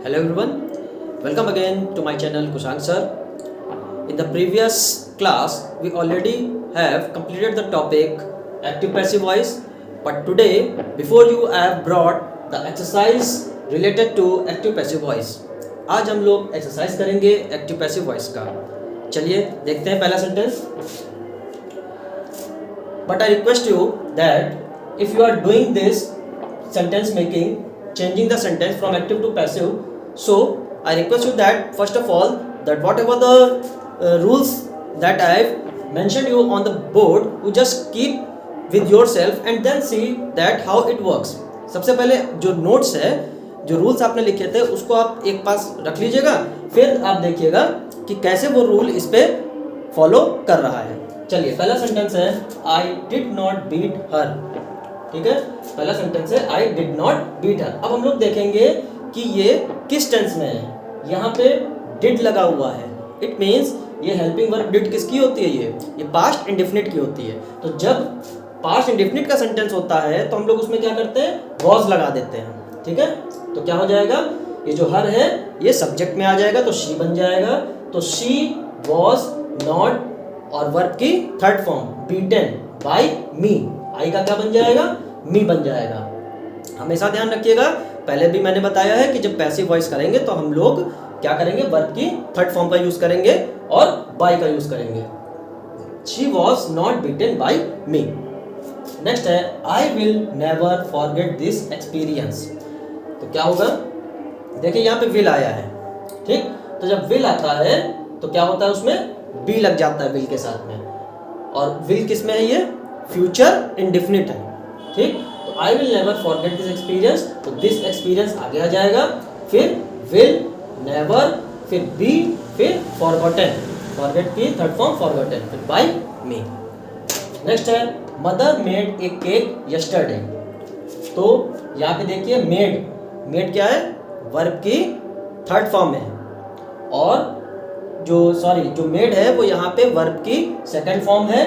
Hello everyone, welcome again to my channel Kushank sir. In the previous class, we already have completed the topic active passive voice, but today before you I have brought the exercise related to active passive voice. आज हम लोग exercise करेंगे active passive voice का. चलिए देखते हैं पहला sentence. But I request you that if you are doing this sentence making, changing the sentence from active to passive, so I request you that first of all that whatever the rules that I have mentioned you on the board, you just keep with yourself and then see that how it works. सबसे पहले जो notes है, जो rules आपने लिखे थे उसको आप एक पास रख लीजिएगा, फिर आप देखिएगा कि कैसे वो रूल इस पे फॉलो कर रहा है. चलिए पहला सेंटेंस है I did not beat her. ठीक है, पहला सेंटेंस है I did not beat her. अब हम लोग देखेंगे कि ये किस टेंस में है. यहाँ पे डिड लगा हुआ है, इट मीन्स ये हेल्पिंग वर्ब डिड किसकी होती है, ये पास्ट इंडेफिनिट की होती है. तो जब पास्ट इंडेफिनिट का सेंटेंस होता है तो हम लोग उसमें क्या करते हैं, वॉज लगा देते हैं. ठीक है, तो क्या हो जाएगा, ये जो हर है ये सब्जेक्ट में आ जाएगा तो शी बन जाएगा. तो शी वॉज नॉट और वर्ब की थर्ड फॉर्म बीटन बाय मी, आई का क्या बन जाएगा, मी बन जाएगा. हमेशा ध्यान रखिएगा, पहले भी मैंने बताया है कि जब पैसिव वॉइस करेंगे तो हम लोग क्या करेंगे, वर्ब की थर्ड फॉर्म का यूज करेंगे और बाय का यूज करेंगे. She was not beaten by me. Next है I will never forget this experience. तो क्या होगा, देखिए यहाँ पे विल आया है. ठीक, तो जब विल आता है तो क्या होता है, उसमें बी लग जाता है विल के साथ में, और विल किस में है, ये फ्यूचर इंडेफिनिट है. ठीक, तो आई will never forget this experience, तो दिस एक्सपीरियंस आगे आ जाएगा, फिर विल, नेवर, फिर बी, फिर फॉरगॉटन, फॉरगेट की थर्ड फॉर्म फॉरगॉटन, फिर बाय मी. नेक्स्ट है mother made a cake yesterday. तो यहाँ पे देखिए मेड, मेड क्या है, वर्ब की थर्ड फॉर्म है, और जो मेड है वो यहाँ पे वर्ब की सेकंड फॉर्म है.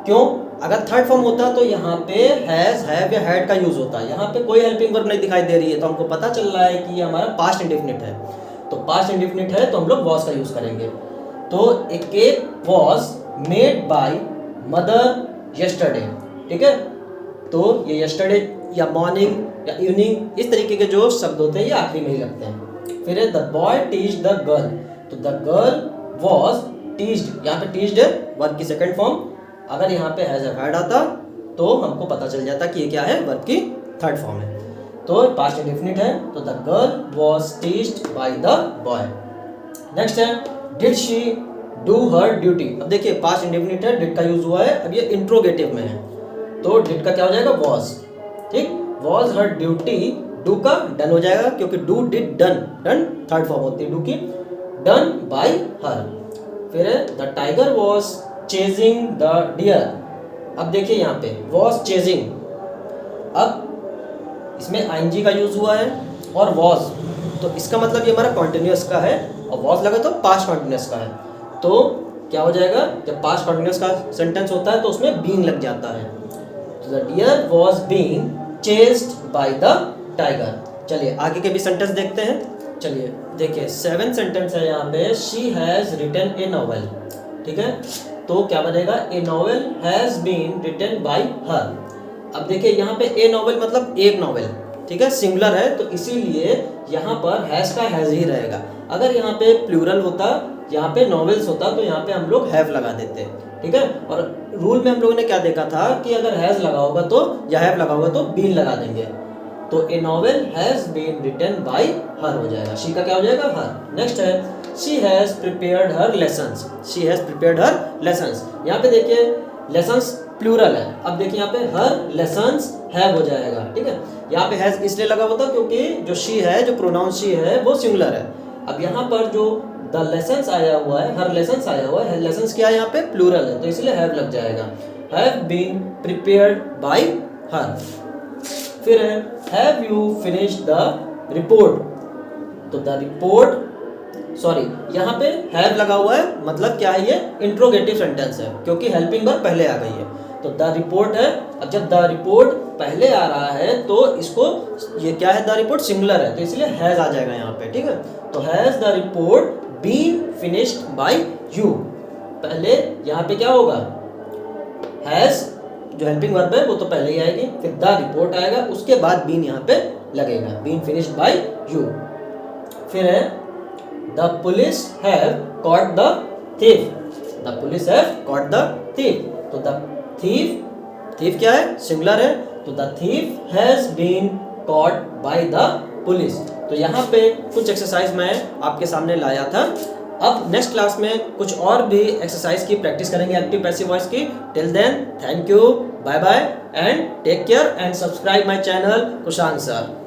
क्यों, अगर थर्ड फॉर्म होता तो यहाँ पे हैज, हैव या हैड का यूज होता. यहाँ पे कोई हेल्पिंग वर्ब नहीं दिखाई दे रही है तो हमको पता चल रहा है कि ये हमारा पास्ट इंडेफिनिट है. तो पास्ट इंडेफिनिट है तो हम लोग वॉज का यूज करेंगे. तो a cake was made by mother yesterday. ठीक है, तो ये यस्टरडे या मॉर्निंग या इवनिंग इस तरीके के जो शब्द होते हैं ये आखिरी में ही लगते हैं. फिर है द बॉय टीच्ड द गर्ल. तो द गर्ल वॉज टीच्ड, यहाँ पे टीच्ड है वर्ब की सेकंड फॉर्म. अगर यहाँ पे हैज हैड आता तो हमको पता चल जाता कि ये क्या है, वर्ब की थर्ड फॉर्म है. तो पास्ट इंडेफिनिट है, तो the girl was teached by the boy. Next है did she do her duty. अब देखिए पास्ट इंडेफिनिट है, डिड का यूज हुआ है, अब ये इंट्रोगेटिव में है तो डिड का क्या हो जाएगा, वॉज. ठीक, वॉज हर ड्यूटी, डू का डन हो जाएगा क्योंकि do did done, done third form होती है डू की, डन बाय हर. फिर the tiger was chasing the deer. अब देखिए यहाँ पे वॉज चेजिंग, अब इसमें आईएनजी का यूज हुआ है और वॉज, तो इसका मतलब ये हमारा कॉन्टिन्यूअस का है, और वॉज लगा तो पास्ट कॉन्टिन्यूअस का है. तो क्या हो जाएगा, जब पास्ट कॉन्टिन्यूअस का सेंटेंस होता है तो उसमें बीइंग लग जाता है. तो the deer was being chased by the tiger. चलिए आगे के भी सेंटेंस देखते हैं. चलिए देखिए 7 सेंटेंस है यहाँ पे. She has written a novel. ठीक है, तो क्या बनेगा, a novel has been written by her. अब देखिए यहाँ पे ए नॉवेल मतलब एक नॉवेल, ठीक है, सिंगुलर है तो इसीलिए यहाँ पर हैज का हैज ही रहेगा. अगर यहाँ पे प्लूरल होता, यहाँ पे नॉवेल्स होता तो यहाँ पे हम लोग हैव लगा देते. ठीक है, और रूल में हम लोगों ने क्या देखा था कि अगर हैज लगा होगा तो या हैव लगा होगा तो बीन लगा देंगे. तो a novel has been written by her हो जाएगा, शी का क्या हो जाएगा, हर. नेक्स्ट है she has prepared her lessons. She has prepared her lessons. यहाँ पे देखिए लेसन्स प्लूरल है, अब देखिए यहाँ पे हर लेसन्स हैव हो जाएगा. ठीक है, यहाँ पे हैज इसलिए लगा होता क्योंकि जो शी है, जो प्रोनाउन शी है वो सिंगुलर है. अब यहाँ पर जो द लेसन्स आया हुआ है, हर लेसन्स आया हुआ है, लेसन्स क्या है यहाँ पे, प्लूरल है तो इसलिए हैव लग जाएगा. Have been prepared by her. फिर है have you finished the report. तो द रिपोर्ट, सॉरी यहाँ पे हैव लगा हुआ है, मतलब क्या है, ये इंट्रोगेटिव सेंटेंस है क्योंकि हेल्पिंग वर्ब पहले आ गई है. तो द रिपोर्ट है। अब जब द रिपोर्ट पहले आ रहा है तो इसको, ये क्या है, द रिपोर्ट सिंगुलर है तो इसलिए हैज आ जाएगा यहाँ पे, ठीक है। तो has the report been finished by you, पहले यहाँ पे क्या होगा, हैज जो हेल्पिंग वर्ब है वो तो पहले ही आएगी, फिर द रिपोर्ट आएगा, उसके बाद बीन यहाँ पे लगेगा, बीन फिनिश्ड बाय यू। फिर है the police have caught the thief, the police have caught the thief, तो द थीफ क्या है, सिंगुलर है, तो the thief has been caught by the police. तो यहाँ पे कुछ एक्सरसाइज मैं आपके सामने लाया था। अब नेक्स्ट क्लास में कुछ और भी एक्सरसाइज की प्रैक्टिस करेंगे एक्टिव पैसिव वॉइस की। Till then thank you, bye bye and take care and subscribe my channel Kushang sir.